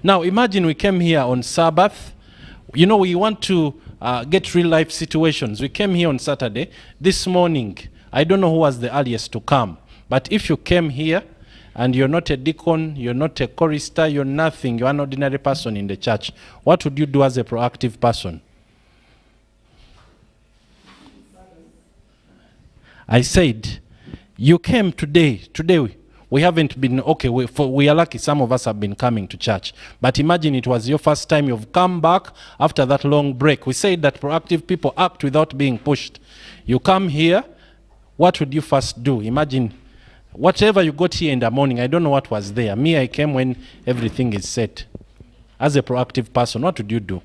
Now imagine we came here on Sabbath. You know, we want to get real life situations. We came here on Saturday. This morning, I don't know who was the earliest to come, but if you came here and you're not a deacon, you're not a chorister, you're nothing, you're an ordinary person in the church, what would you do as a proactive person? I said, you came today. We haven't been, okay, we are lucky some of us have been coming to church. But imagine it was your first time, you've come back after that long break. We said that proactive people act without being pushed. You come here, what would you first do? Imagine, whatever you got here in the morning, I don't know what was there. Me, I came when everything is set. As a proactive person, what would you do?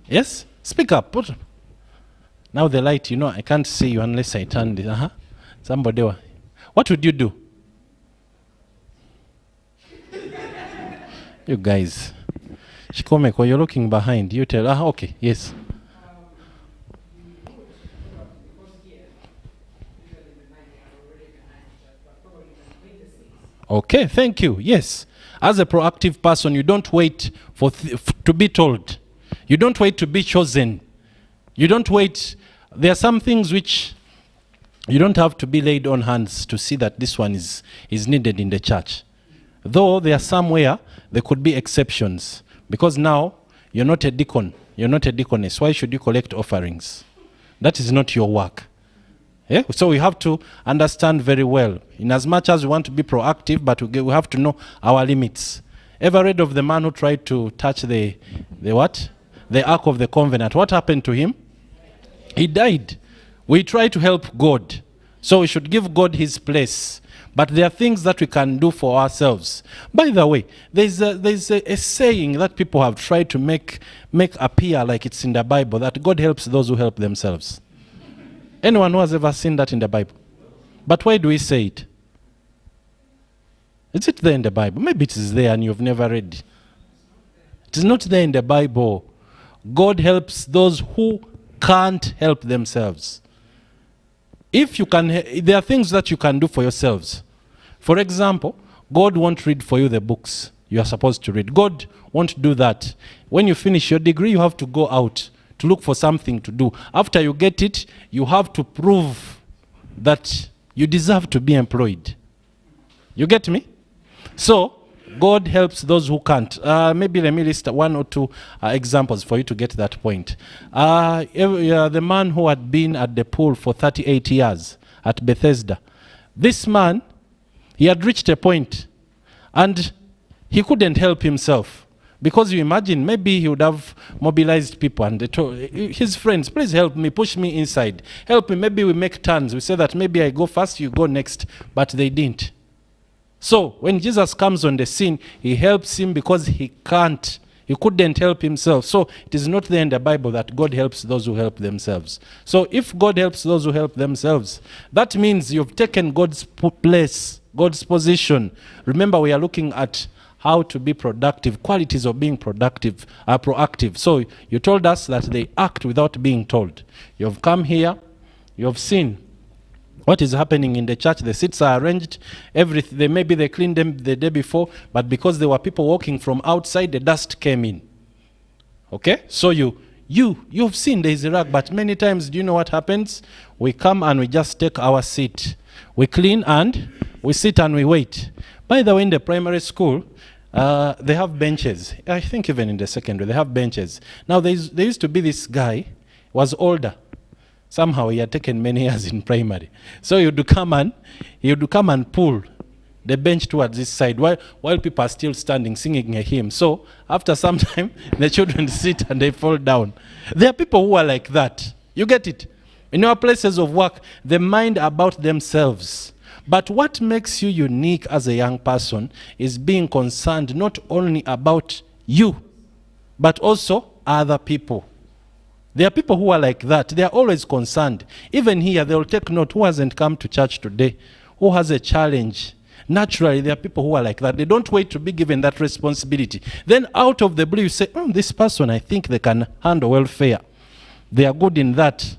Yes? Speak up. Now the light, you know, I can't see you unless I turn this. Somebody. What would you do? You guys. Shikomeko, you're looking behind. You tell, okay, yes. Okay, thank you. Yes. As a proactive person, you don't wait to be told. You don't wait to be chosen. You don't wait. There are some things which you don't have to be laid on hands to see that this one is needed in the church. Though there are somewhere, there could be exceptions. Because now, you're not a deacon. You're not a deaconess. Why should you collect offerings? That is not your work. Yeah? So we have to understand very well. In as much as we want to be proactive, but we have to know our limits. Ever read of the man who tried to touch the what? The Ark of the Covenant. What happened to him? He died. We try to help God. So we should give God his place. But there are things that we can do for ourselves. By the way, there's a saying that people have tried to make appear like it's in the Bible, that God helps those who help themselves. Anyone who has ever seen that in the Bible? But why do we say it? Is it there in the Bible? Maybe it is there and you've never read it. It is not there in the Bible. God helps those who can't help themselves. If you can, there are things that you can do for yourselves. For example, God won't read for you the books you are supposed to read. God won't do that. When you finish your degree, you have to go out to look for something to do. After you get it, you have to prove that you deserve to be employed. You get me? So, God helps those who can't. Maybe let me list one or two examples for you to get that point. The man who had been at the pool for 38 years at Bethesda. This man, he had reached a point and he couldn't help himself. Because you imagine, maybe he would have mobilized people and they told his friends, please help me, push me inside. Help me, maybe we make turns. We say that maybe I go first, you go next. But they didn't. So when Jesus comes on the scene, he helps him because he couldn't help himself. So it is not there in the Bible that God helps those who help themselves. So if God helps those who help themselves, that means you've taken God's place, God's position. Remember, we are looking at how to be productive, qualities of being productive, proactive. So you told us that they act without being told. You've come here, you've seen what is happening in the church. The seats are arranged. Maybe they cleaned them the day before, but because there were people walking from outside, the dust came in. Okay? So you've seen there is a rag, but many times, do you know what happens? We come and we just take our seat. We clean and we sit and we wait. By the way, in the primary school, they have benches. I think even in the secondary, they have benches. Now, there used to be this guy, was older. Somehow he had taken many years in primary. So he would come and pull the bench towards this side while people are still standing singing a hymn. So after some time, the children sit and they fall down. There are people who are like that. You get it? In our places of work, they mind about themselves. But what makes you unique as a young person is being concerned not only about you, but also other people. There are people who are like that. They are always concerned. Even here, they will take note who hasn't come to church today, who has a challenge. Naturally, there are people who are like that. They don't wait to be given that responsibility. Then out of the blue, you say, this person, I think they can handle welfare. They are good in that.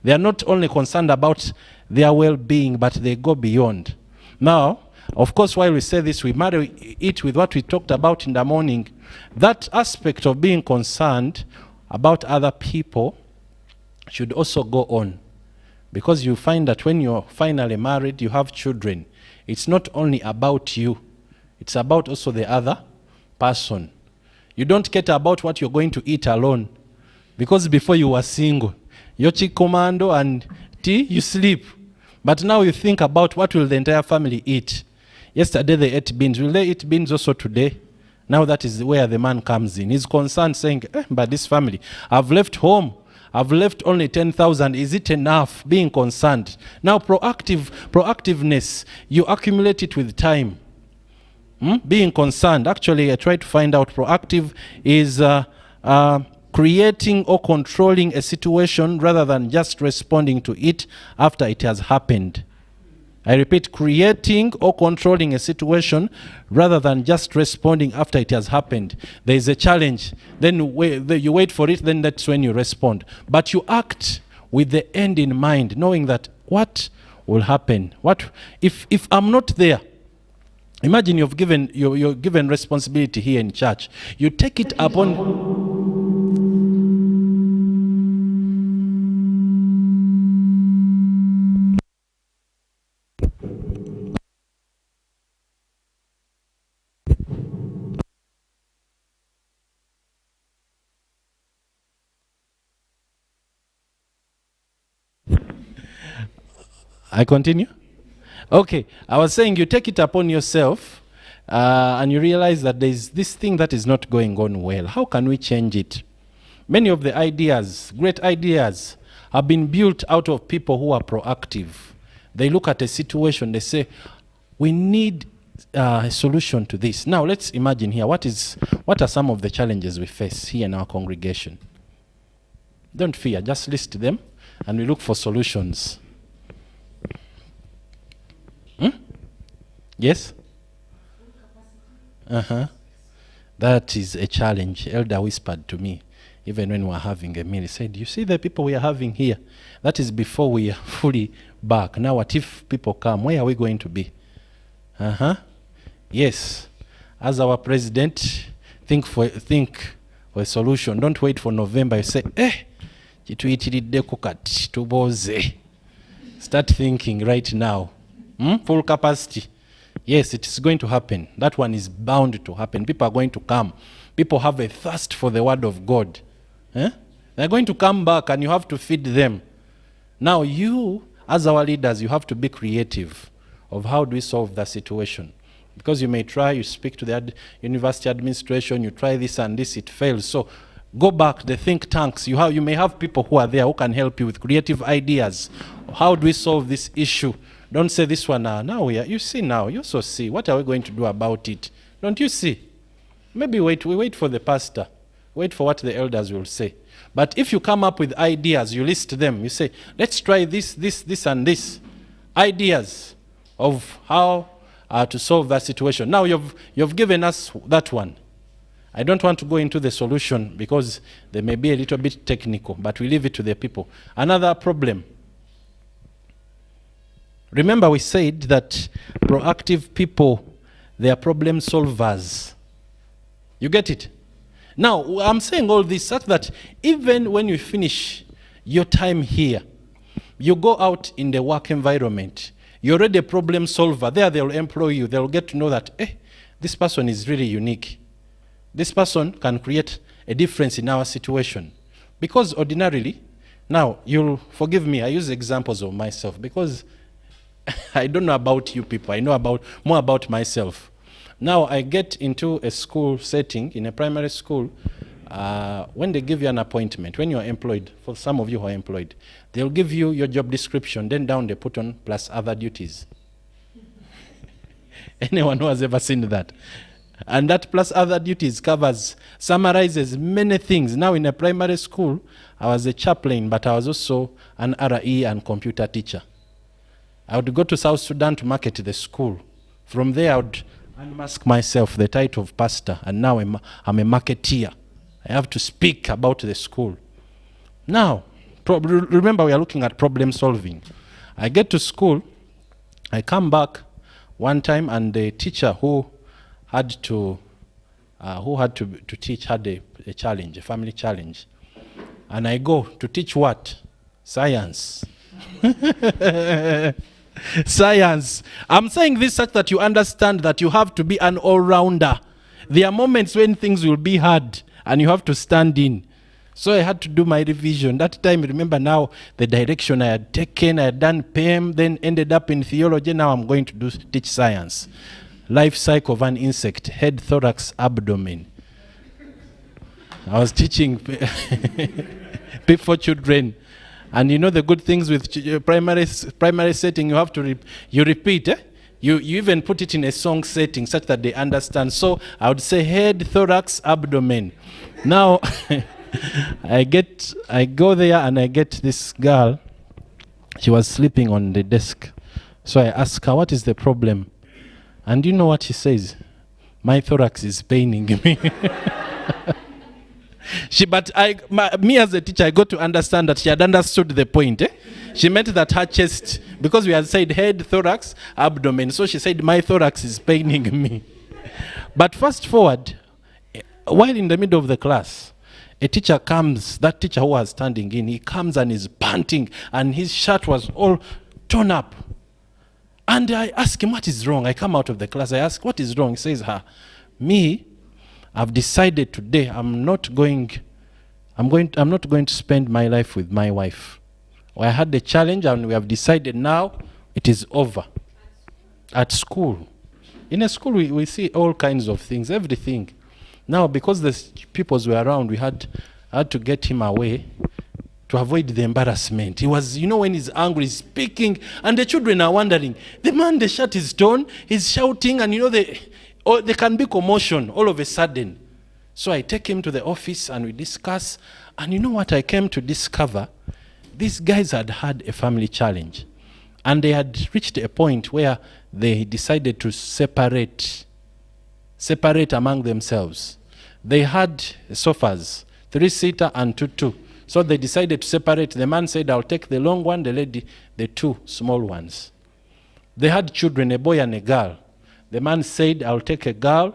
They are not only concerned about their well-being, but they go beyond. Now, Of course, while we say this, we marry it with what we talked about in the morning. That aspect of being concerned about other people should also go on. Because you find that when you're finally married, you have children. It's not only about you. It's about also the other person. You don't care about what you're going to eat alone. Because before you were single, you chick commando and tea, you sleep. But now you think about what will the entire family eat. Yesterday they ate beans. Will they eat beans also today? Now that is where the man comes in. He's concerned saying, but this family, I've left home. I've left only 10,000. Is it enough? Being concerned. Now proactiveness, you accumulate it with time. Being concerned. Actually, I tried to find out proactive is creating or controlling a situation rather than just responding to it after it has happened. I repeat, creating or controlling a situation rather than just responding after it has happened. There is a challenge, then you wait for it, then that's when you respond. But you act with the end in mind, knowing that what will happen? What if I'm not there? Imagine you're given responsibility here in church. You take it upon... I continue? Okay, I was saying you take it upon yourself and you realize that there's this thing that is not going on well. How can we change it? Many of the ideas, great ideas, have been built out of people who are proactive. They look at a situation, they say, we need a solution to this. Now let's imagine here, what are some of the challenges we face here in our congregation? Don't fear, just list them and we look for solutions. Yes? That is a challenge. Elder whispered to me, even when we were having a meal, he said, you see the people we are having here? That is before we are fully back. Now what if people come? Where are we going to be? Yes. As our president, think for a solution. Don't wait for November. You say, start thinking right now. Full capacity. Yes, it is going to happen. That one is bound to happen. People are going to come. People have a thirst for the word of God. They're going to come back and you have to feed them. Now you, as our leaders, you have to be creative of how do we solve that situation. Because you may try, you speak to the university administration, you try this and this, it fails. So go back, the think tanks. You may have people who are there who can help you with creative ideas. How do we solve this issue? Don't say this one, now you see now, you also see. What are we going to do about it? Don't you see? Maybe we wait for the pastor. Wait for what the elders will say. But if you come up with ideas, you list them. You say, let's try this, and this. Ideas of how to solve that situation. Now you've given us that one. I don't want to go into the solution because they may be a little bit technical, but we leave it to the people. Another problem. Remember we said that proactive people, they are problem solvers. You get it? Now, I'm saying all this such that even when you finish your time here, you go out in the work environment, you're already a problem solver. There they'll employ you. They'll get to know that, this person is really unique. This person can create a difference in our situation. Because ordinarily, now you'll forgive me, I use examples of myself because I don't know about you people. I know more about myself. Now I get into a school setting, in a primary school, when they give you an appointment, when you're employed, for some of you who are employed, they'll give you your job description, then down they put on plus other duties. Anyone who has ever seen that? And that plus other duties summarizes many things. Now in a primary school, I was a chaplain, but I was also an RE and computer teacher. I would go to South Sudan to market the school. From there, I would unmask myself, the title of pastor, and now I'm a marketeer. I have to speak about the school. Now, remember we are looking at problem solving. I get to school, I come back, one time, and the teacher who had to teach had a challenge, a family challenge. And I go to teach what? Science. Science. I'm saying this such that you understand that you have to be an all-rounder. There are moments when things will be hard and you have to stand in. So I had to do my revision. That time, remember now, the direction I had taken, I had done PEM, then ended up in theology. Now I'm going to teach science. Life cycle of an insect, head, thorax, abdomen. I was teaching P4 children. And you know the good things with primary setting, you have to you repeat. You even put it in a song setting such that they understand. So I would say head, thorax, abdomen. Now I go there and I get this girl. She was sleeping on the desk. So I ask her, what is the problem? And you know what she says? My thorax is paining me. Me as a teacher, I got to understand that she had understood the point. She meant that her chest, because we had said head, thorax, abdomen. So she said, my thorax is paining me. But fast forward, while in the middle of the class, a teacher comes, that teacher who was standing in, he comes and is panting, and his shirt was all torn up. And I ask him, what is wrong? I come out of the class, I ask, what is wrong? He says, me, I've decided today I'm not going to spend my life with my wife. I had the challenge and we have decided now it is over. At school. In a school we see all kinds of things, everything. Now because the pupils were around, we had to get him away to avoid the embarrassment. He was, you know, when he's angry, he's speaking, and the children are wondering, the man, the shirt is torn, he's shouting, and you know, there can be commotion all of a sudden. So I take him to the office and we discuss. And you know what I came to discover? These guys had had a family challenge. And they had reached a point where they decided to separate among themselves. They had sofas, 3-seater and 2-2. So they decided to separate. The man said, I'll take the long one, the lady, the 2 small ones. They had children, a boy and a girl. The man said, I'll take a girl.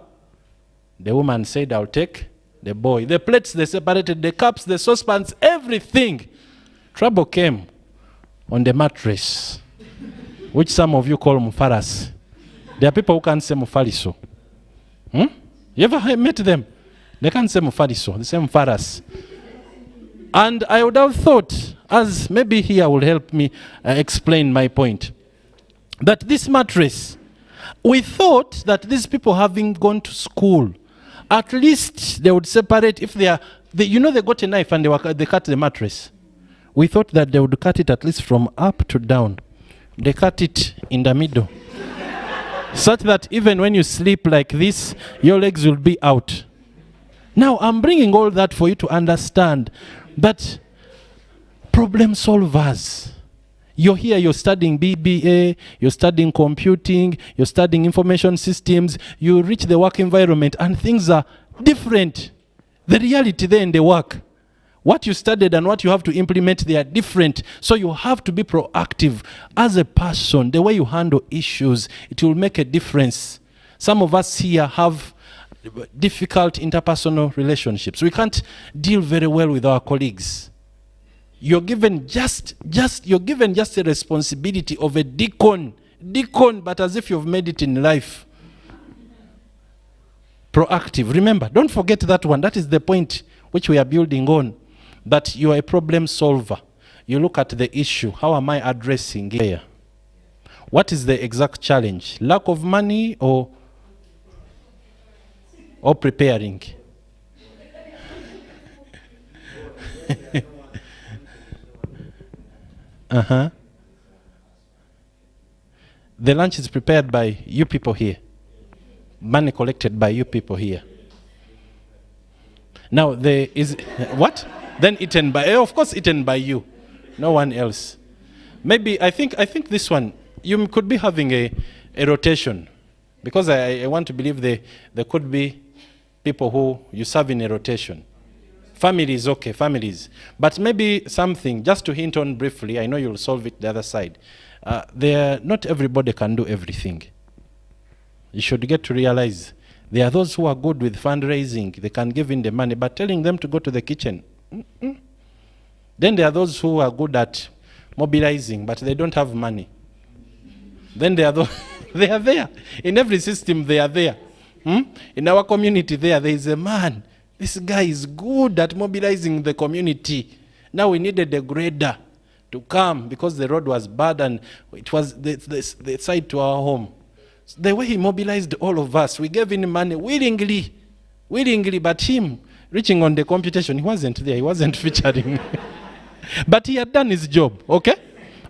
The woman said, I'll take the boy. The plates, they separated, the cups, the saucepans, everything. Trouble came on the mattress, which some of you call mufaras. There are people who can't say mufariso. You ever met them? They can't say mufariso, they say mufaras. And I would have thought, as maybe here will help me explain my point, that this mattress, we thought that these people having gone to school, at least they would separate if they are, you know, they got a knife and they cut the mattress. We thought that they would cut it at least from up to down. They cut it in the middle. Such that even when you sleep like this, your legs will be out. Now, I'm bringing all that for you to understand that problem solvers, you're here, you're studying BBA, you're studying computing, you're studying information systems, you reach the work environment and things are different. The reality there in the work, what you studied and what you have to implement, they are different. So you have to be proactive as a person. The way you handle issues, it will make a difference. Some of us here have difficult interpersonal relationships. We can't deal very well with our colleagues. You're given just a responsibility of a deacon, but as if you've made it in life. Proactive. Remember, don't forget that one. That is the point which we are building on. That you are a problem solver. You look at the issue. How am I addressing it? What is the exact challenge? Lack of money or preparing? The lunch is prepared by you people here. Money collected by you people here. Now there is what? Then eaten by, of course, eaten by you, no one else. Maybe I think this one you could be having a rotation, because I want to believe there could be people who you serve in a rotation. Families, okay, families. But maybe something, just to hint on briefly, I know you'll solve it the other side. Not everybody can do everything. You should get to realize there are those who are good with fundraising. They can give in the money, but telling them to go to the kitchen. Then there are those who are good at mobilizing, but they don't have money. Then there are those they are there. In every system, they are there. In our community there is a man. This guy is good at mobilizing the community. Now we needed a grader to come because the road was bad and it was the side to our home. The way he mobilized all of us, we gave him money willingly, but him reaching on the computation, he wasn't there, he wasn't featuring. But he had done his job, okay?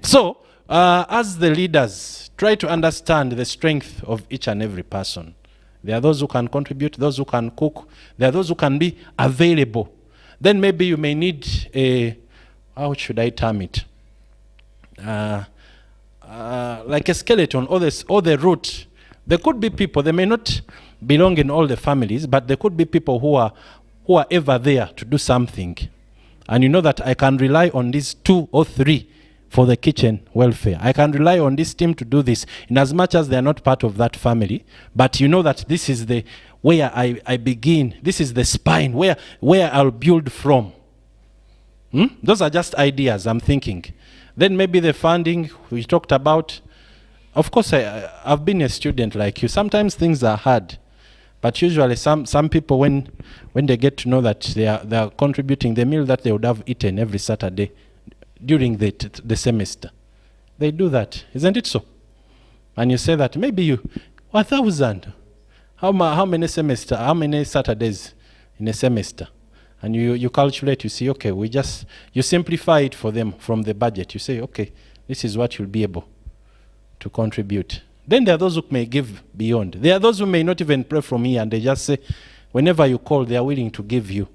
So, as the leaders, try to understand the strength of each and every person. There are those who can contribute, those who can cook, there are those who can be available. Then maybe you may need a, how should I term it? Like a skeleton or the root. There could be people, they may not belong in all the families, but there could be people who are ever there to do something. And you know that I can rely on these 2 or 3 for the kitchen welfare. I can rely on this team to do this, in as much as they are not part of that family. But you know that this is the where I begin. This is the spine, where I'll build from. Those are just ideas I'm thinking. Then maybe the funding we talked about. Of course, I've been a student like you. Sometimes things are hard. But usually some people, when they get to know that they are contributing the meal that they would have eaten every Saturday during the semester, they do that. Isn't it so? And you say that maybe you, 1,000. How many Saturdays in a semester? And you calculate, you see, okay, you simplify it for them from the budget. You say, okay, this is what you'll be able to contribute. Then there are those who may give beyond. There are those who may not even pray from here, and they just say, whenever you call, they are willing to give you.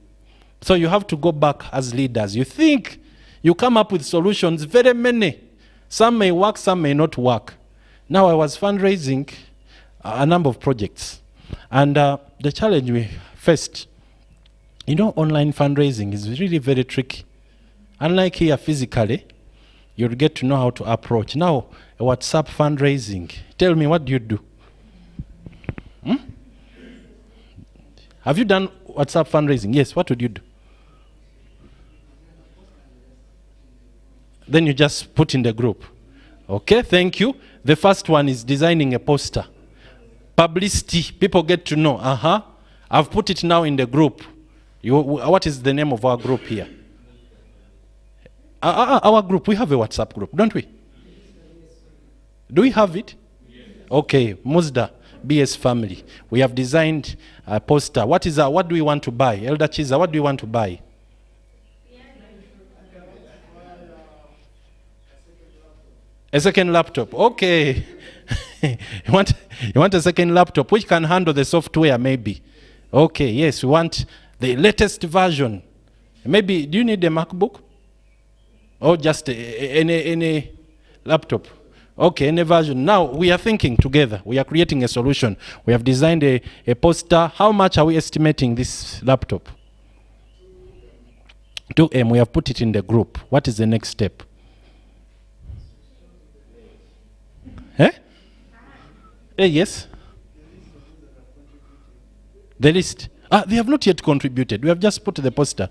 So you have to go back as leaders. You think, you come up with solutions, very many. Some may work, some may not work. Now I was fundraising a number of projects. And the challenge we faced, you know, online fundraising is really very tricky. Unlike here physically, you'll get to know how to approach. Now, a WhatsApp fundraising. Tell me, what do you do? Have you done WhatsApp fundraising? Yes, what would you do? Then you just put in the group. Okay, thank you. The first one is designing a poster. Publicity, people get to know. I've put it now in the group. What is the name of our group here? Our group, we have a WhatsApp group, don't we? Do we have it? Yes. Okay, Musdaa-Bs family. We have designed a poster. What do we want to buy? Elder Chiza, what do you want to buy? A second laptop. Okay. you want a second laptop which can handle the software maybe. Okay, yes, we want the latest version. Maybe, do you need a MacBook? Or just any laptop? Okay, any version. Now, we are thinking together. We are creating a solution. We have designed a poster. How much are we estimating this laptop? 2M. We have put it in the group. What is the next step? Yes? The list. They have not yet contributed. We have just put the poster.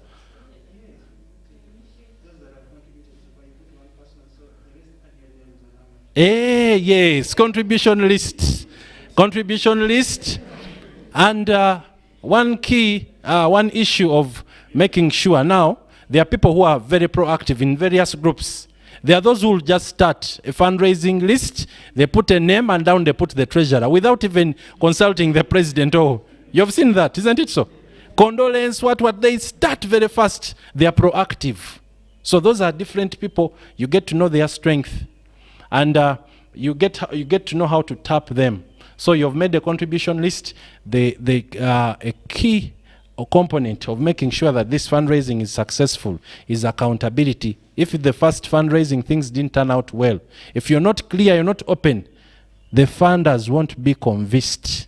Yes, contribution list. Contribution list. And one issue of making sure now, there are people who are very proactive in various groups. There are those who will just start a fundraising list, they put a name and down they put the treasurer without even consulting the president. Oh, you've seen that, isn't it so? Condolence, what, they start very fast. They are proactive. So those are different people. You get to know their strength. And you get to know how to tap them. So you've made a contribution list. A key component of making sure that this fundraising is successful is accountability. If the first fundraising things didn't turn out well, if you're not clear, you're not open, the funders won't be convinced.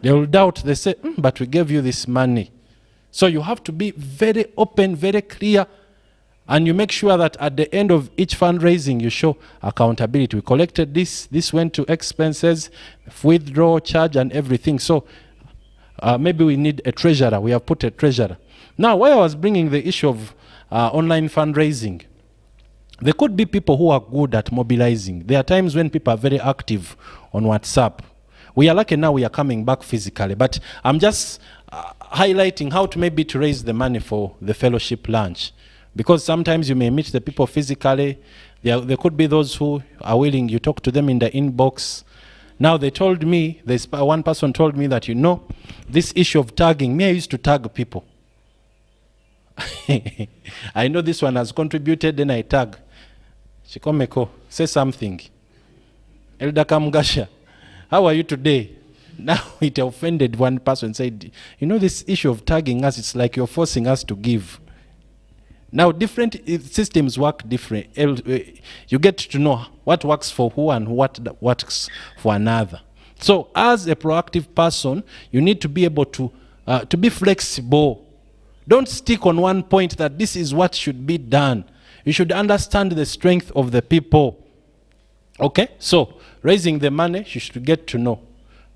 They will doubt. They say, but we gave you this money. So you have to be very open, very clear, And you make sure that at the end of each fundraising, you show accountability. We collected this went to expenses, withdraw, charge, and everything. So maybe we need a treasurer. We have put a treasurer. Now, why I was bringing the issue of online fundraising, there could be people who are good at mobilizing. There are times when people are very active on WhatsApp. We are lucky now we are coming back physically, but I'm just highlighting how to maybe to raise the money for the fellowship lunch. Because sometimes you may meet the people physically. There could be those who are willing, you talk to them in the inbox. Now they told me, one person told me that, this issue of tagging, me I used to tag people. I know this one has contributed, then I tag. Shikomeko, say something. Elder Kamgasha, how are you today? Now it offended one person, said, this issue of tagging us, it's like you're forcing us to give. Now different systems work different. You get to know what works for who and what works for another. So as a proactive person, you need to be able to be flexible. Don't stick on one point that this is what should be done. You should understand the strength of the people. Okay? So raising the money, you should get to know.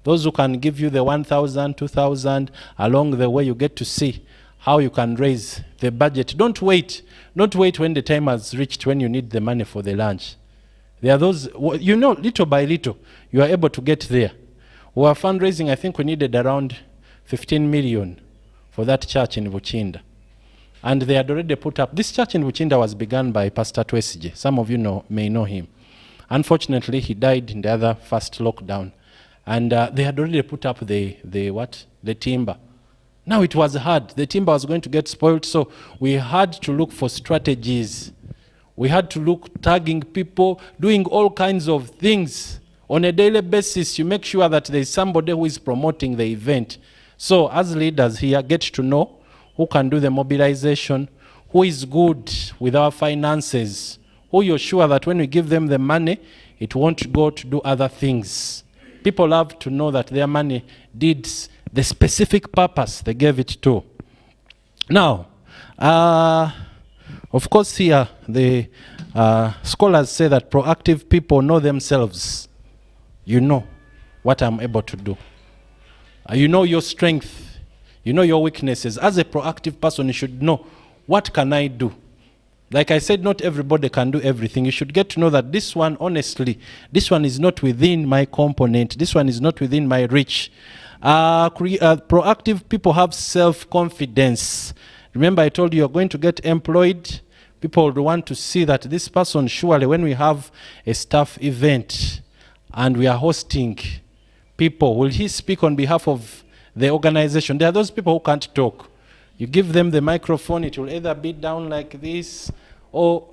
Those who can give you the 1,000, 2,000, along the way you get to see how you can raise the budget. Don't wait. Don't wait when the time has reached when you need the money for the lunch. There are those, little by little, you are able to get there. We are fundraising, I think we needed around 15 million for that church in Buchinda. And they had already put up, this church in Buchinda was begun by Pastor Twesige. Some of you may know him. Unfortunately, he died in the other first lockdown. And they had already put up the timber. Now it was hard. The timber was going to get spoiled, so we had to look for strategies. We had to look, tagging people, doing all kinds of things. On a daily basis, you make sure that there is somebody who is promoting the event. So as leaders here, get to know who can do the mobilization, who is good with our finances, who you're sure that when we give them the money, it won't go to do other things. People have to know that their money did the specific purpose they gave it to. Now, of course here, the scholars say that proactive people know themselves. You know what I'm able to do. You know your strength. You know your weaknesses. As a proactive person, you should know, what can I do? Like I said, not everybody can do everything. You should get to know that this one, honestly, this one is not within my component. This one is not within my reach. Proactive people have self-confidence. Remember, I told you you're going to get employed. People will want to see that this person, surely, when we have a staff event and we are hosting people, will he speak on behalf of the organization? There are those people who can't talk. You give them the microphone, it will either be down like this, or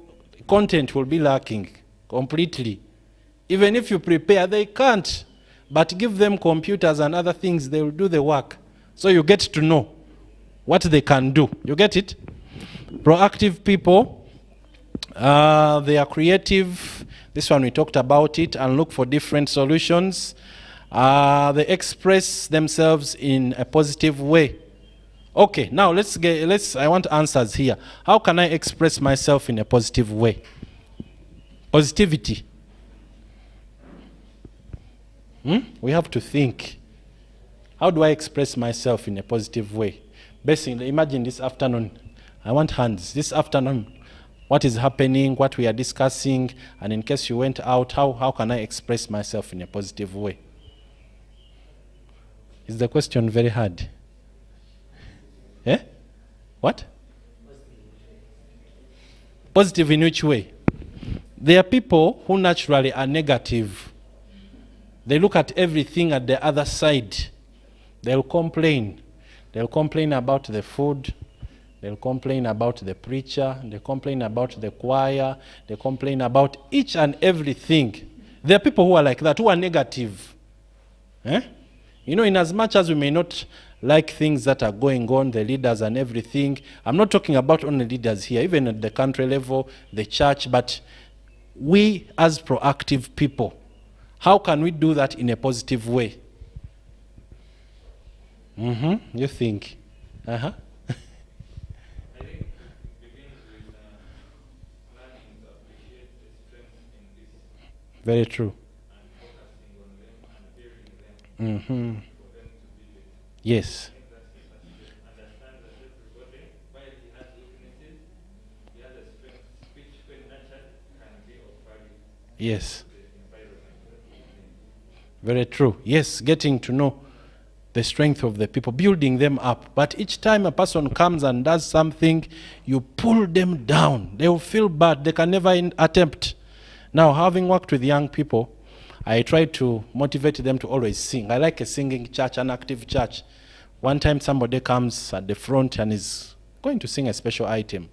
content will be lacking completely. Even if you prepare, they can't. But give them computers and other things, they will do the work. So you get to know what they can do. You get it? Proactive people, they are creative. This one we talked about it, and look for different solutions. They express themselves in a positive way. Okay, now I want answers here. How can I express myself in a positive way? Positivity. We have to think. How do I express myself in a positive way? Basically, imagine this afternoon. I want hands. This afternoon, what is happening, what we are discussing, and in case you went out, how can I express myself in a positive way? Is the question very hard? Eh? What? Positive in which way? There are people who naturally are negative. They look at everything at the other side. They'll complain. They'll complain about the food. They'll complain about the preacher. They'll complain about the choir. They'll complain about each and everything. There are people who are like that, who are negative. Eh? In as much as we may not like things that are going on, the leaders and everything, I'm not talking about only leaders here, even at the country level, the church, but we as proactive people, how can we do that in a positive way? You think? I think it begins with Very true. Mm-hmm. Yes. Yes. Very true. Yes, getting to know the strength of the people, building them up. But each time a person comes and does something, you pull them down. They will feel bad. They can never attempt. Now, having worked with young people, I try to motivate them to always sing. I like a singing church, an active church. One time somebody comes at the front and is going to sing a special item.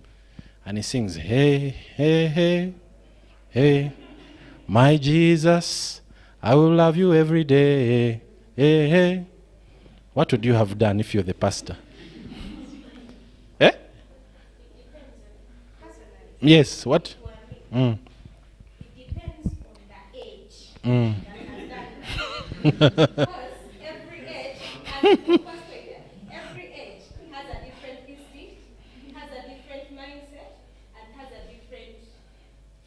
And he sings, hey, hey, hey, hey, my Jesus, I will love you every day. Hey, hey. What would you have done if you're the pastor? Eh? Yes, what? Mm. It depends on the age. Mm. Because every age has a different instinct, has a different mindset, and has a different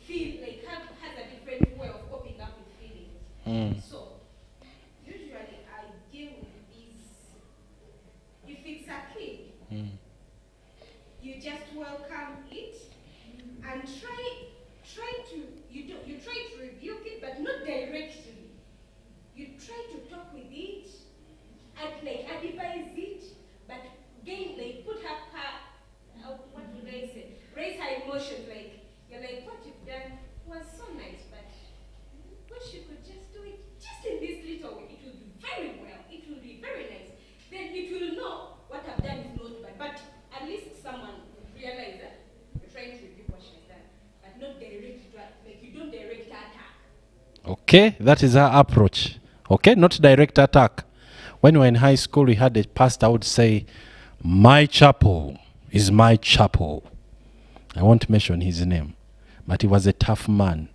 feel, like has a different way of coping up with feelings. So usually I deal with these. If it's a kid, you just welcome it and try to you try to rebuke it, but not directly. You try to talk with it, and like advise it, but again like put her what would I say? Raise her emotions, like you're like what you've done was so nice, but wish you could just do it just in this little way. It will be very well. It will be very nice. Then it will know what I've done is not bad. But at least someone would realize that you're trying to repeat what she's done, but not direct, like you don't direct attack. Okay, that is our approach. Okay, not direct attack. When we were in high school, we had a pastor who would say, my chapel is my chapel. I won't mention his name, but he was a tough man,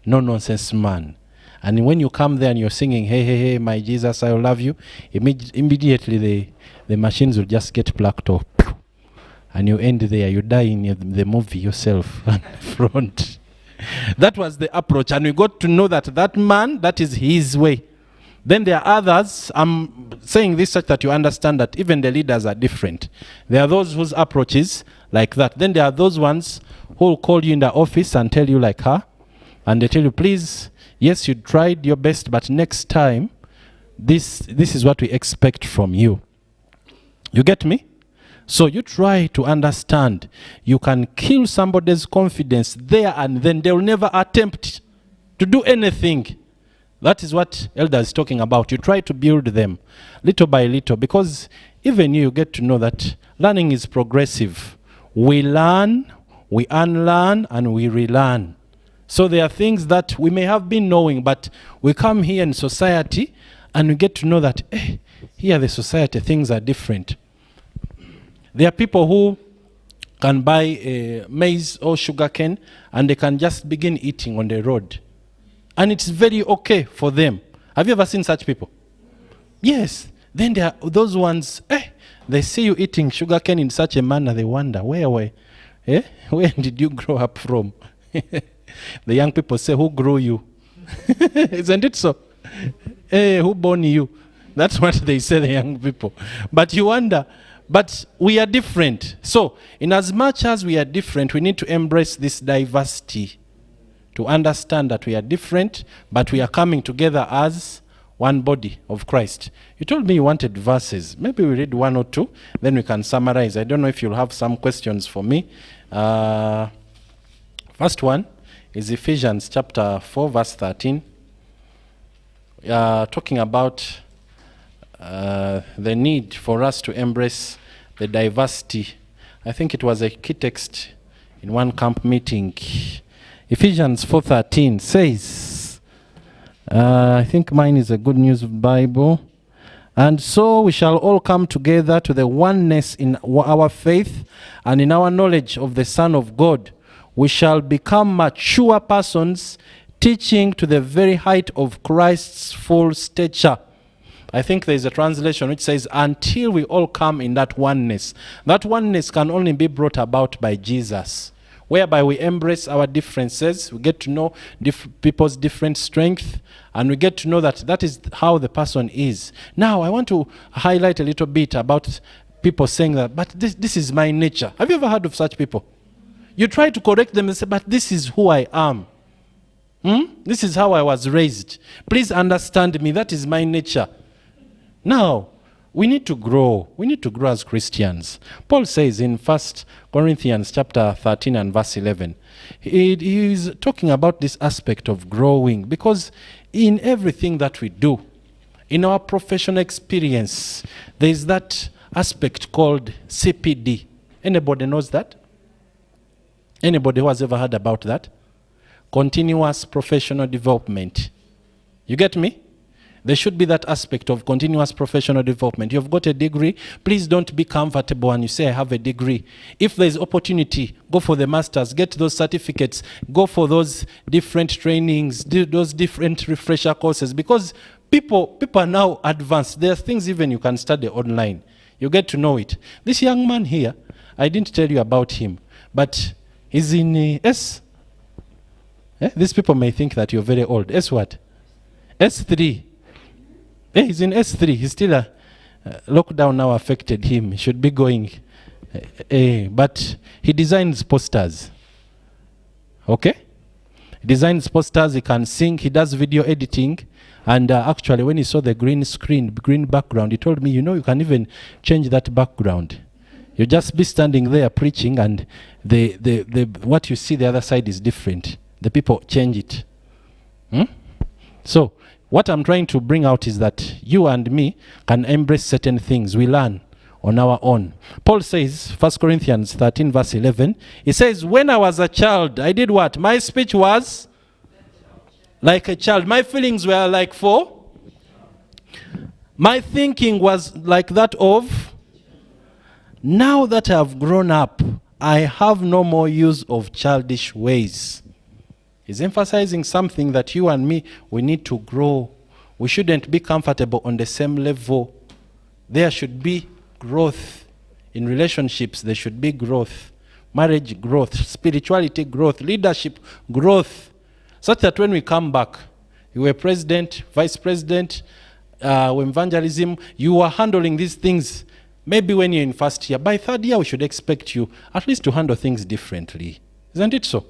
no nonsense man. And when you come there and you're singing, hey, hey, hey, my Jesus, I will love you, immediately the machines will just get plucked off. And you end there, you die in the movie yourself on the front. That was the approach. And we got to know that man, that is his way. Then there are others. I'm saying this such that you understand that even the leaders are different. There are those whose approach is like that. Then there are those ones who will call you in the office and tell you like her. And they tell you, please, yes, you tried your best, but next time, this is what we expect from you. You get me? So you try to understand. You can kill somebody's confidence there and then they will never attempt to do anything. That is what Elder is talking about. You try to build them little by little, because even you get to know that learning is progressive. We learn, we unlearn, and we relearn. So there are things that we may have been knowing, but we come here in society and we get to know that here the society, things are different. There are people who can buy maize or sugarcane and they can just begin eating on the road. And it's very okay for them. Have you ever seen such people? Yes. Then there are those ones, they see you eating sugarcane in such a manner, they wonder, where did you grow up from? The young people say, who grew you? Isn't it so? Who born you? That's what they say, the young people. But you wonder, but we are different. So, in as much as we are different, we need to embrace this diversity, to understand that we are different, but we are coming together as one body of Christ. You told me you wanted verses. Maybe we read one or two, then we can summarize. I don't know if you'll have some questions for me. First one is Ephesians chapter 4, verse 13. Talking about the need for us to embrace the diversity. I think it was a key text in one camp meeting. Ephesians 4:13 says, I think mine is a Good News Bible. And so we shall all come together to the oneness in our faith and in our knowledge of the Son of God. We shall become mature persons, teaching to the very height of Christ's full stature. I think there is a translation which says, until we all come in that oneness. That oneness can only be brought about by Jesus. whereby we embrace our differences, we get to know people's different strengths, and we get to know that that is how the person is. Now, I want to highlight a little bit about people saying that, but this is my nature. Have you ever heard of such people? You try to correct them and say, but this is who I am. This is how I was raised. Please understand me. That is my nature. Now, we need to grow. We need to grow as Christians. Paul says in 1 Corinthians chapter 13 and verse 11, he is talking about this aspect of growing, because in everything that we do, in our professional experience, there is that aspect called CPD. Anybody knows that? Anybody who has ever heard about that? Continuous professional development. You get me? There should be that aspect of continuous professional development. You've got a degree. Please don't be comfortable when you say, I have a degree. If there's opportunity, go for the masters, get those certificates, go for those different trainings, do those different refresher courses, because people are now advanced. There are things even you can study online. You get to know it. This young man here, I didn't tell you about him, but he's in S. These people may think that you're very old. S what? S3. He's in S3. He's still lockdown now affected him. He should be going. But he designs posters. Okay? He designs posters. He can sing. He does video editing. And actually, when he saw the green screen, green background, he told me, you know, you can even change that background. You just be standing there preaching, and what you see the other side is different. The people change it. So, what I'm trying to bring out is that you and me can embrace certain things. We learn on our own. Paul says, 1 Corinthians 13 verse 11, he says, when I was a child, I did what? My speech was like a child. My feelings were like for? My thinking was like that of? Now that I've grown up, I have no more use of childish ways. He's emphasizing something that you and me, we need to grow. We shouldn't be comfortable on the same level. There should be growth. In relationships, there should be growth. Marriage growth, spirituality growth, leadership growth. Such that when we come back, you were president, vice president, evangelism, you are handling these things. Maybe when you're in first year, by third year we should expect you at least to handle things differently. Isn't it so?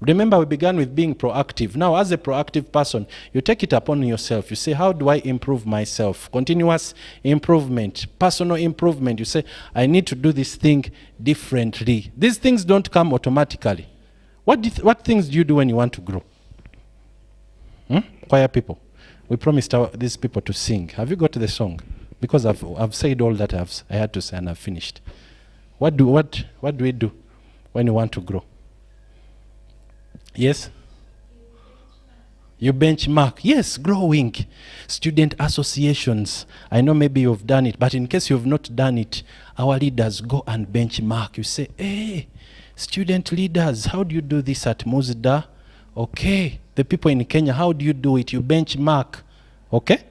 Remember, we began with being proactive. Now, as a proactive person, you take it upon yourself. You say, how do I improve myself? Continuous improvement, personal improvement. You say, I need to do this thing differently. These things don't come automatically. What things do you do when you want to grow? Choir people. We promised these people to sing. Have you got the song? Because I've said all that I had to say and I've finished. What do we do when you want to grow? Yes? You benchmark. Yes, growing. Student associations. I know maybe you've done it, but in case you've not done it, our leaders go and benchmark. You say, hey, student leaders, how do you do this at Musdaa? Okay. The people in Kenya, how do you do it? You benchmark. Okay?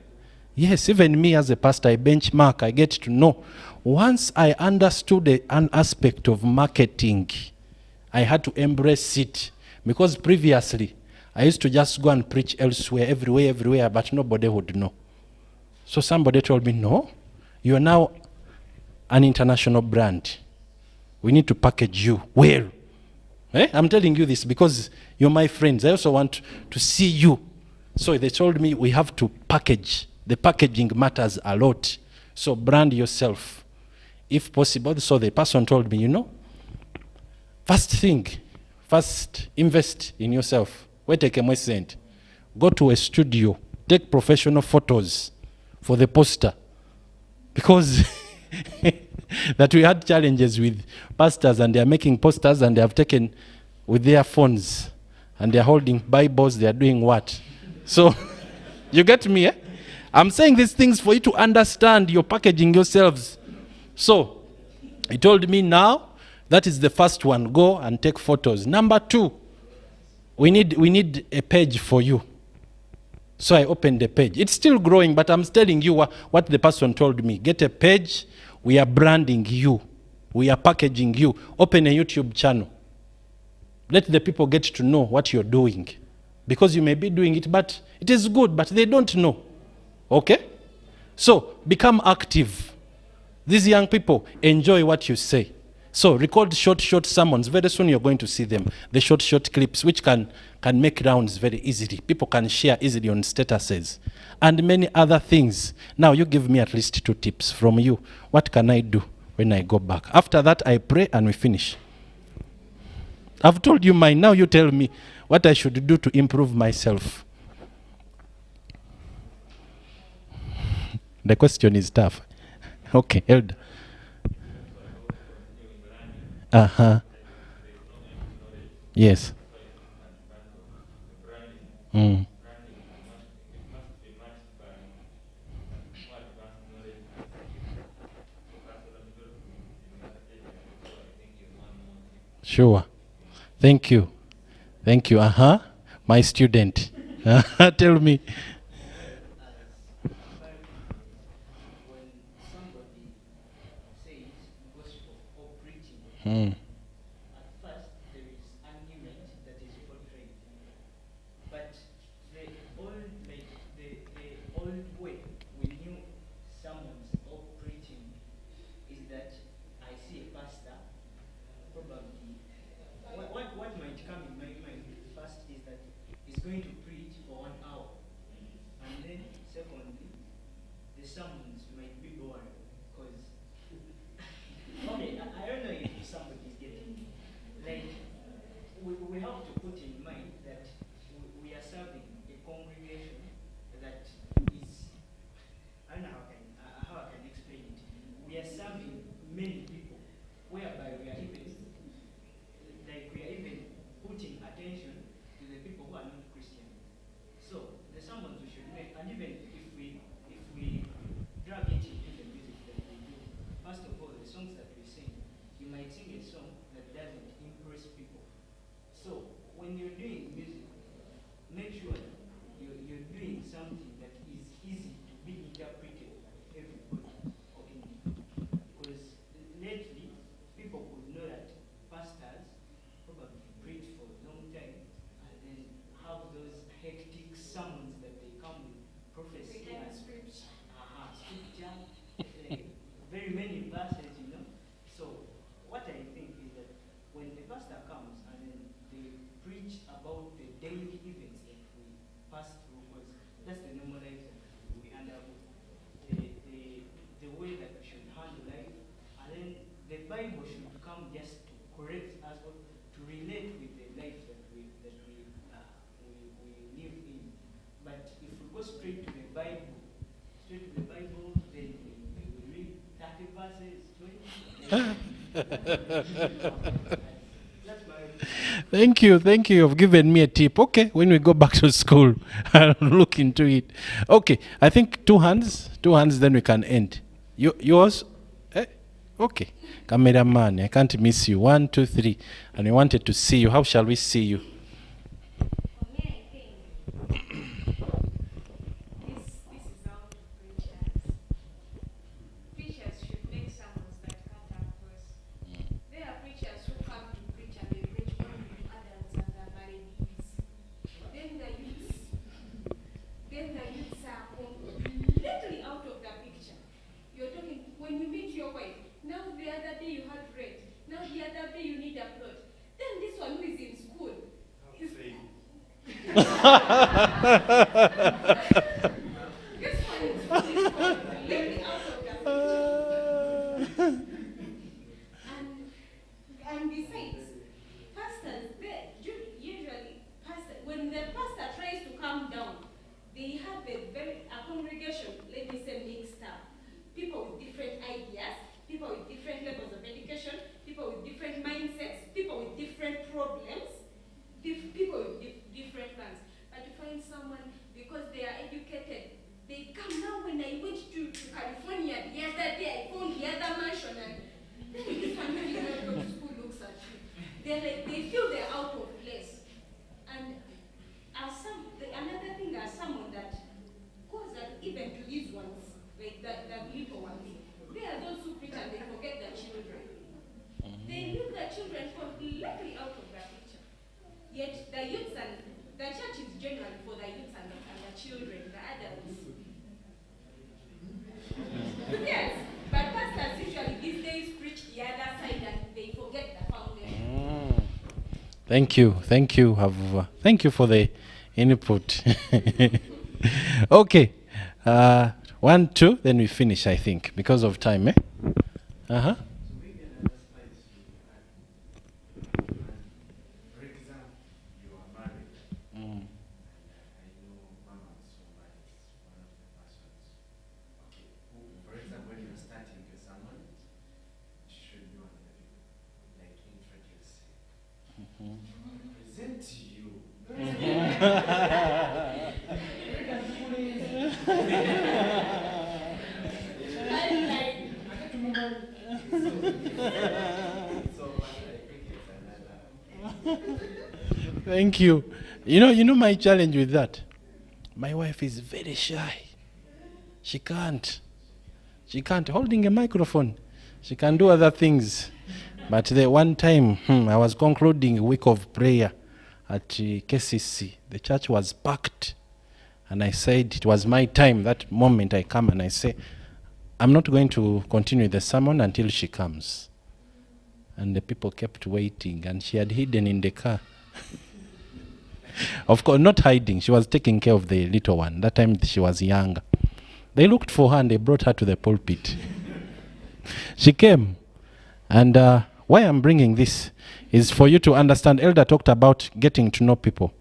Yes, even me as a pastor, I benchmark. I get to know. Once I understood an aspect of marketing, I had to embrace it. Because previously, I used to just go and preach elsewhere, everywhere, but nobody would know. So somebody told me, no, you are now an international brand. We need to package you well. I'm telling you this because you're my friends. I also want to see you. So they told me we have to package. The packaging matters a lot. So brand yourself, if possible. So the person told me, you know, first invest in yourself. Go to a studio, take professional photos for the poster. Because that we had challenges with pastors and they are making posters and they have taken with their phones and they are holding Bibles, they are doing what? So, you get me, I'm saying these things for you to understand. You're packaging yourselves. So, he told me now, that is the first one. Go and take photos. Number 2, we need a page for you. So I opened the page. It's still growing, but I'm telling you what the person told me. Get a page. We are branding you. We are packaging you. Open a YouTube channel. Let the people get to know what you're doing. Because you may be doing it, but it is good, but they don't know. Okay? So, become active. These young people, enjoy what you say. So, record short sermons. Very soon you're going to see them. The short clips, which can make rounds very easily. People can share easily on statuses. And many other things. Now, you give me at least 2 tips from you. What can I do when I go back? After that, I pray and we finish. I've told you mine. Now you tell me what I should do to improve myself. The question is tough. Okay, Elder. Yes. Sure. Thank you. Thank you. My student. Tell me. When somebody says gospel or preaching, at first there is an image that is portrayed. But the old way we knew sermons or preaching is that I see a pastor, probably what might come in my mind first is that he's going to preach for 1 hour. And then secondly, the sermons might be boring because okay, I don't know if somebody is getting me. Like we have to put in mind that we are serving a congregation that is, I don't know how I can explain it. We are serving many people, whereby we are even putting attention to the people who are not Christian. So the sermons we should make, and even if we drag it into the music that we do, first of all, the songs that we sing, you might sing a song that doesn't impress people. So when you're doing music, make sure that you're doing something that is easy to be interpreted by everybody. Okay? Because lately, people could know that pastors probably preach for a long time and then have those hectic sermons that they come with prophecy and scripture, very many verses, you know. So what I think is that when the pastor comes and then they preach about the daily events that we pass through, because that's the normal life that we undergo, the way that we should handle life, and then the Bible should come just to correct us or to relate with the life that we live in. But if we go straight to the Bible, then we read 30 verses, 20. That's my opinion. Thank you. You've given me a tip. Okay, when we go back to school, I'll look into it. Okay, I think 2 hands, then we can end. Yours? Okay. Cameraman, I can't miss you. 1, 2, 3. And we wanted to see you. How shall we see you? For me, I think this is how preachers. Preachers should make sermons that cut across. There are preachers who come to preach and they preach only to adults and their marriages. Then the youths are completely out of the picture. You're talking when you meet your wife. Now the other day you had rent. Now the other day you need a plot. Then this one who is in school is this one is completely out of the picture. And besides, pastors usually when the pastor tries to calm down, they have a congregation, let me say mixed up. People with different ideas, people with different levels of education, people with different mindsets, people with different problems, people with different plans. But to find someone, because they are educated, they come now. When I went to California the other day, I found the other mansion and Thank you. Thank you. Thank you for the input. Okay. 1, 2, then we finish, I think, because of time. Uh-huh. For example, you are married. Mm. I know Mama Soma is one of the persons. Okay. For example, when you're starting with someone, you should be one of the people. Like introduce. Present to you. Thank you. You know my challenge with that? My wife is very shy. She can't. Holding a microphone. She can do other things. But the one time, I was concluding a week of prayer at KCC. The church was packed. And I said, it was my time. That moment I come and I say, I'm not going to continue the sermon until she comes. And the people kept waiting. And she had hidden in the car. Of course, not hiding. She was taking care of the little one. That time she was younger. They looked for her and they brought her to the pulpit. She came. And why I'm bringing this is for you to understand. Elder talked about getting to know people.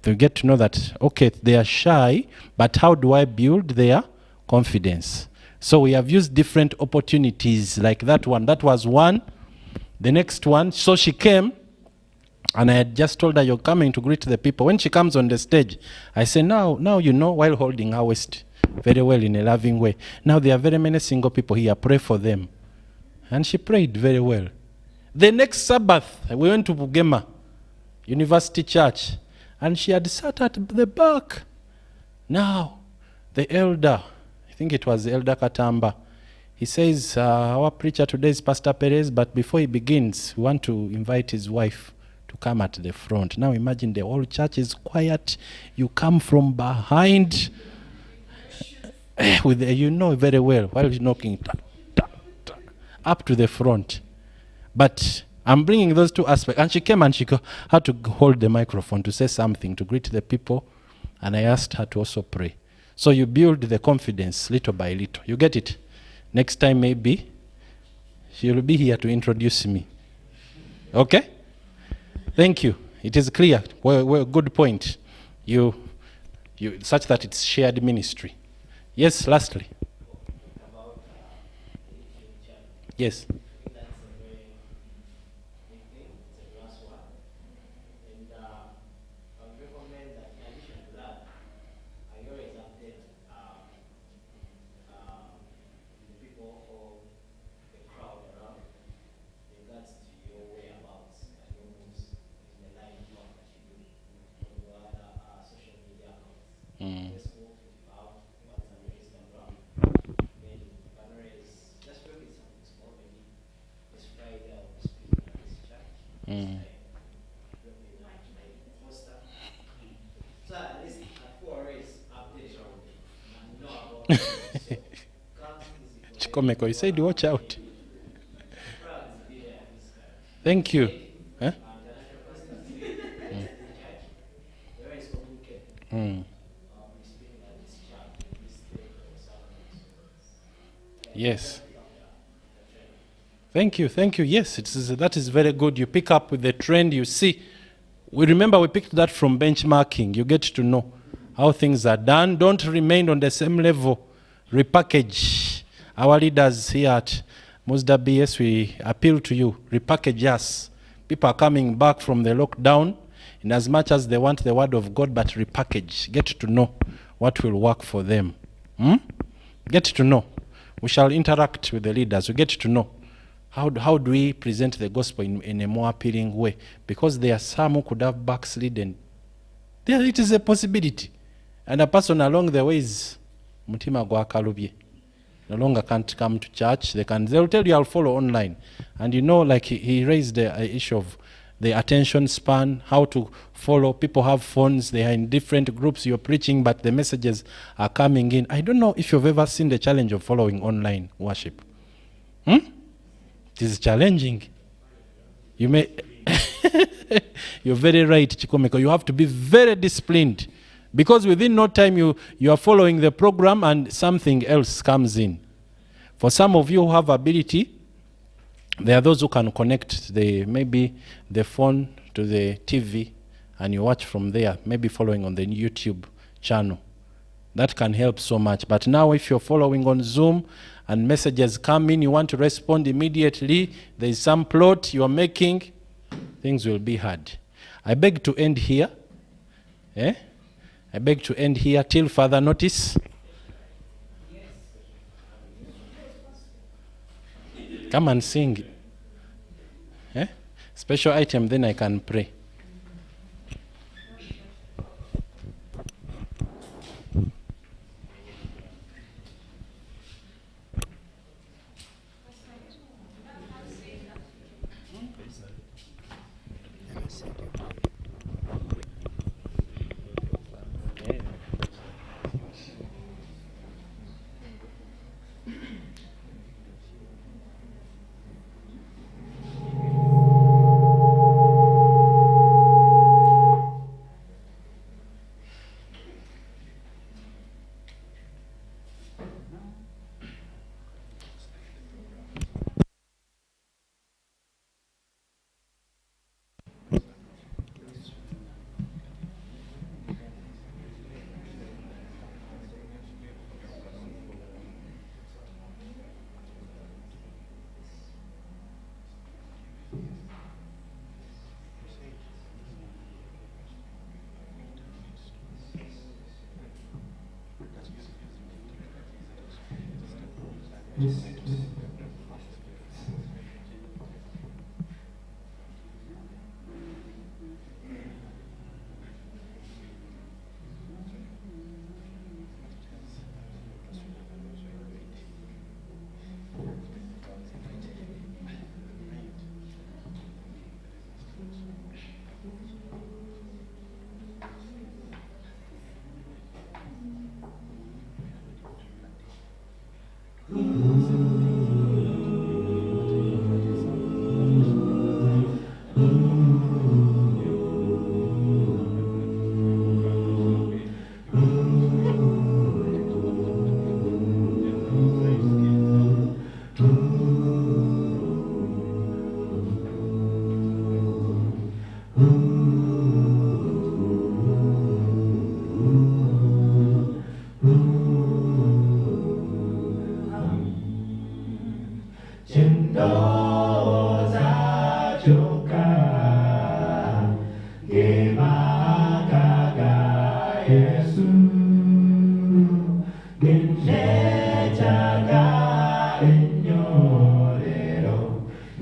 To get to know that, okay, they are shy, but how do I build their confidence? So we have used different opportunities like that one. That was one. The next one, so she came. And I had just told her, you're coming to greet the people. When she comes on the stage, I say, now you know, while holding her waist very well in a loving way. Now there are very many single people here. Pray for them. And she prayed very well. The next Sabbath, we went to Bugema University Church. And she had sat at the back. Now, the elder, I think it was the Elder Katamba, he says, our preacher today is Pastor Perez, but before he begins, we want to invite his wife to come at the front. Now imagine the whole church is quiet. You come from behind, with you know very well, while he's knocking, up to the front. But I'm bringing those two aspects. And she came and she had to hold the microphone to say something, to greet the people. And I asked her to also pray. So you build the confidence little by little. You get it? Next time maybe she'll be here to introduce me. Okay? Thank you. It is clear. Well, good point. You such that it's shared ministry. Yes, lastly. About Yes. that's a very big thing. It's a glass one. And I would recommend that in addition to that, I always update the people or the crowd around in regards to your whereabouts and your moves in the line of work that you do on your other social media accounts. Facebook, if you have WhatsApp, Instagram, then you can always just work with something small, maybe this Friday I'll be speaking at this church. Poster. So at least at 4 hours update and know about it. So comes easy for Chikomeko, you said watch out. crowd is be there at this time. Thank you. Huh? And where is communicated? I'll be speaking at this church, this day, or something. Yes. Thank you. Yes, that is very good. You pick up with the trend you see. We picked that from benchmarking. You get to know how things are done. Don't remain on the same level. Repackage. Our leaders here at Musdaa-Bs, we appeal to you. Repackage us. People are coming back from the lockdown in as much as they want the word of God, but repackage. Get to know what will work for them. Get to know. We shall interact with the leaders. We get to know how do we present the gospel in a more appealing way, because there are some who could have backslidden. There it is a possibility. And a person along the way is mutima gwa kalubye. No longer can't come to church. They'll tell you I'll follow online. And you know, like he raised the issue of the attention span, how to follow. People have phones, they are in different groups, you're preaching, but the messages are coming in. I don't know if you've ever seen the challenge of following online worship. It is challenging. You may You're very right, Chikomeko. You have to be very disciplined. Because within no time you are following the program and something else comes in. For some of you who have ability, there are those who can connect maybe the phone to the TV and you watch from there, maybe following on the YouTube channel. That can help so much. But now if you're following on Zoom and messages come in, you want to respond immediately, there is some plot you are making, things will be hard. I beg to end here. I beg to end here till further notice. Come and sing. Special item, then I can pray.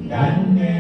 Gane